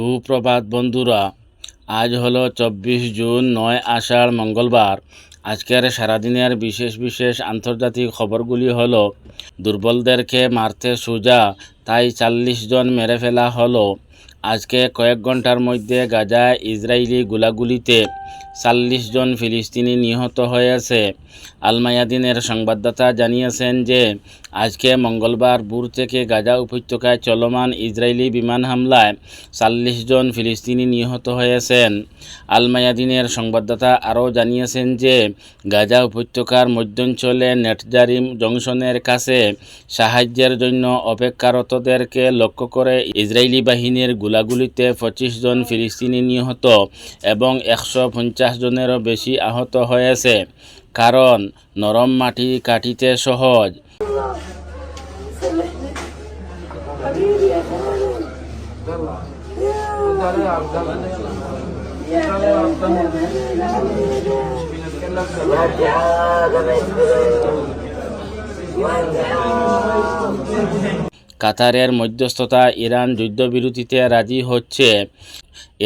সুপ্রভাত বন্ধুরা, আজ হলো 24 জুন 9 আষাঢ় মঙ্গলবার। আজকের সারাদিনের বিশেষ আন্তর্জাতিক খবরগুলি হলো: দুর্বলদেরকে মারতে সোজা, তাই 40 জন মেরে ফেলা হলো। আজকে কয়েক ঘন্টার মধ্যে গাজায় ইসরায়েলি গোলাগুলিতে 40 জন ফিলিস্তিনি নিহত হয়েছে। আল মায়াদিনের সংবাদদাতা জানিয়েছেন যে আজকে মঙ্গলবার ভোর থেকে গাজা উপত্যকায় চলমান ইসরায়েলি বিমান হামলায় 40 জন ফিলিস্তিনি নিহত হয়েছেন। আল মায়াদিনের সংবাদদাতা আরও জানিয়েছেন যে গাজা উপত্যকার মধ্যাঞ্চলে নেটজারিম জংশনের কাছে সাহায্যের জন্য অপেক্ষারতদেরকে লক্ষ্য করে ইসরায়েলি বাহিনীর গোলাগুলিতে 25 জন ফিলিস্তিনি নিহত এবং 150 জনেরও বেশি আহত হয়েছে। কারণ নরম মাটি কাটিতে সহজ। কাতারের মধ্যস্থতা ইরান যুদ্ধবিরতিতে রাজি হচ্ছে।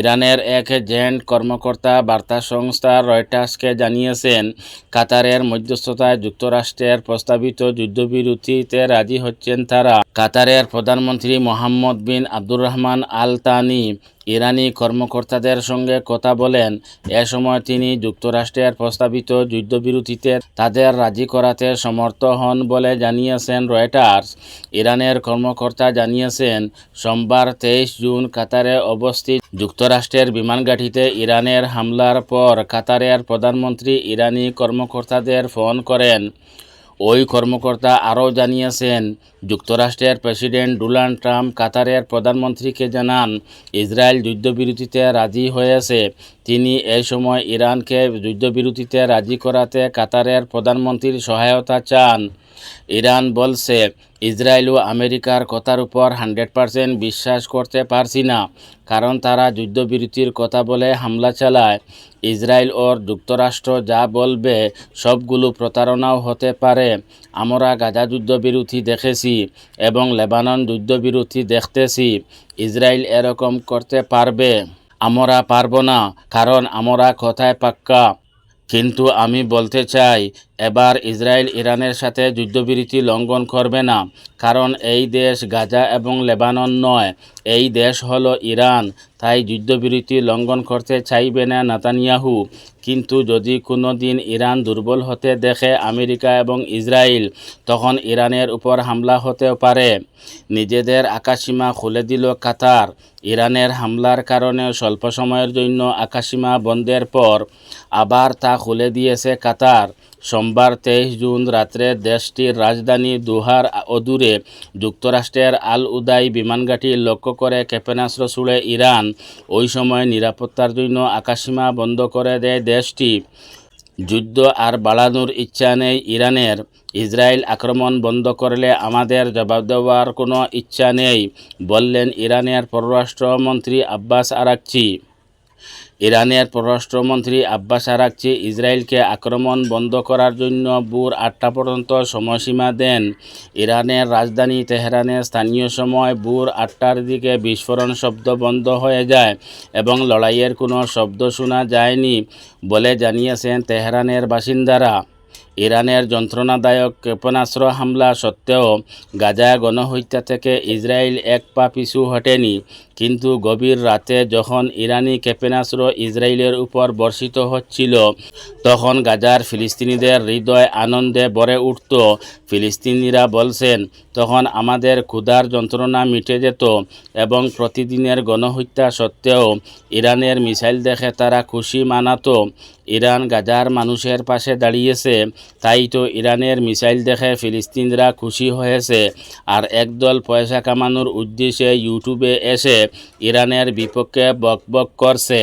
ইরানের এক এজেন্ট কর্মকর্তা বার্তা সংস্থা রয়টার্সকে জানিয়েছেন, কাতারের মধ্যস্থতায় যুক্তরাষ্ট্রের প্রস্তাবিত যুদ্ধবিরতিতে রাজি হচ্ছেন তারা। কাতারের প্রধানমন্ত্রী মোহাম্মদ বিন আব্দুর রহমান আল তানি ইরানি কর্মকর্তাদের সঙ্গে কথা বলেন। এ সময় তিনি যুক্তরাষ্ট্রের প্রস্তাবিত যুদ্ধবিরতিতে তাদের রাজি করাতে সমর্থ হন বলে জানিয়েছেন রয়টার্স। ইরানের কর্মকর্তা জানিয়েছেন, সোমবার 23 জুন কাতারে অবস্থিত যুক্তরাষ্ট্রের বিমানঘাঁটিতে ইরানের হামলার পর কাতারের প্রধানমন্ত্রী ইরানি কর্মকর্তাদের ফোন করেন। ওই কর্মকর্তা আরও জানিয়েছেন, যুক্তরাষ্ট্রের প্রেসিডেন্ট ডোনাল্ড ট্রাম্প কাতারের প্রধানমন্ত্রীকে জানান ইসরায়েল যুদ্ধবিরতিতে রাজি হয়েছে। তিনি এই সময় ইরানকে যুদ্ধবিরতিতে রাজি করাতে কাতারের প্রধানমন্ত্রীর সহায়তা চান। ইরান বলছে, ইসরায়েল ও আমেরিকার কথার উপর 100% বিশ্বাস করতে পারছি না, কারণ তারা যুদ্ধবিরতির কথা বলে হামলা চালায়। ইসরায়েল ও যুক্তরাষ্ট্র যা বলবে সবগুলো প্রতারণাও হতে পারে। আমরা গাজা যুদ্ধবিরতি দেখেছি এবং লেবানন যুদ্ধবিরতি দেখতেছি। ইসরায়েল এরকম করতে পারবে, আমরা পারবো না, কারণ আমরা কথায় পাক্কা। কিন্তু আমি বলতে চাই, এবার ইসরায়েল ইরানের সাথে যুদ্ধবিরতি লঙ্ঘন করবে না, কারণ এই দেশ গাজা এবং লেবানন নয়, এই দেশ হলো ইরান। তাই যুদ্ধবিরতি লঙ্ঘন করতে চাইবে না নেতানিয়াহু। কিন্তু যদি কোনো দিন ইরান দুর্বল হতে দেখে আমেরিকা এবং ইসরায়েল, তখন ইরানের উপর হামলা হতেও পারে। নিজেদের আকাশসীমা খুলে দিল কাতার। ইরানের হামলার কারণে স্বল্প সময়ের জন্য আকাশসীমা বন্ধের পর আবার তা খুলে দিয়েছে কাতার। সোমবার 23 জুন রাত্রে দেশটির রাজধানী দোহার অদূরে যুক্তরাষ্ট্রের আল উদাই বিমানঘাঁটি লক্ষ্য করে ক্ষেপণাস্ত্র ছুড়ে ইরান। ওই সময় নিরাপত্তার জন্য আকাশসীমা বন্ধ করে দেয় দেশটি। যুদ্ধ আর বাড়ানোর ইচ্ছা নেই ইরানের। ইসরায়েল আক্রমণ বন্ধ করলে আমাদের জবাব দেওয়ার কোনো ইচ্ছা নেই, বললেন ইরানের পররাষ্ট্রমন্ত্রী আব্বাস আরাকচি। ইরানের পররাষ্ট্রমন্ত্রী আব্বাস আরাকচি ইসরায়েলকে আক্রমণ বন্ধ করার জন্য ভোর 8টা পর্যন্ত সময়সীমা দেন। ইরানের রাজধানী তেহরানে স্থানীয় সময় ভোর 8টার দিকে বিস্ফোরণ শব্দ বন্ধ হয়ে যায় এবং লড়াইয়ের কোনো শব্দ শোনা যায়নি বলে জানিয়েছেন তেহরানের বাসিন্দারা। ইরানের যন্ত্রণাদায়ক ক্ষেপণাস্ত্র হামলা সত্ত্বেও গাজায় গণহত্যা থেকে ইসরায়েল এক পা পিছু হটেনি। কিন্তু গভীর রাতে যখন ইরানি ক্ষেপণাস্ত্র ইসরায়েলের উপর বর্ষিত হচ্ছিল, তখন গাজার ফিলিস্তিনিদের হৃদয় আনন্দে ভরে উঠত। ফিলিস্তিনিরা বলছেন, তখন আমাদের ক্ষুধার যন্ত্রণা মিটে যেত এবং প্রতিদিনের গণহত্যা সত্ত্বেও ইরানের মিসাইল দেখে তারা খুশি মানাতো। ইরান গাজার মানুষের পাশে দাঁড়িয়েছে, তাই তো ইরানের মিসাইল দেখে ফিলিস্তিনিরা খুশি হয়েছে। আর একদল পয়সা কামানোর উদ্দেশ্যে ইউটিউবে এসে ইরানের বিপক্ষে বকবক করছে।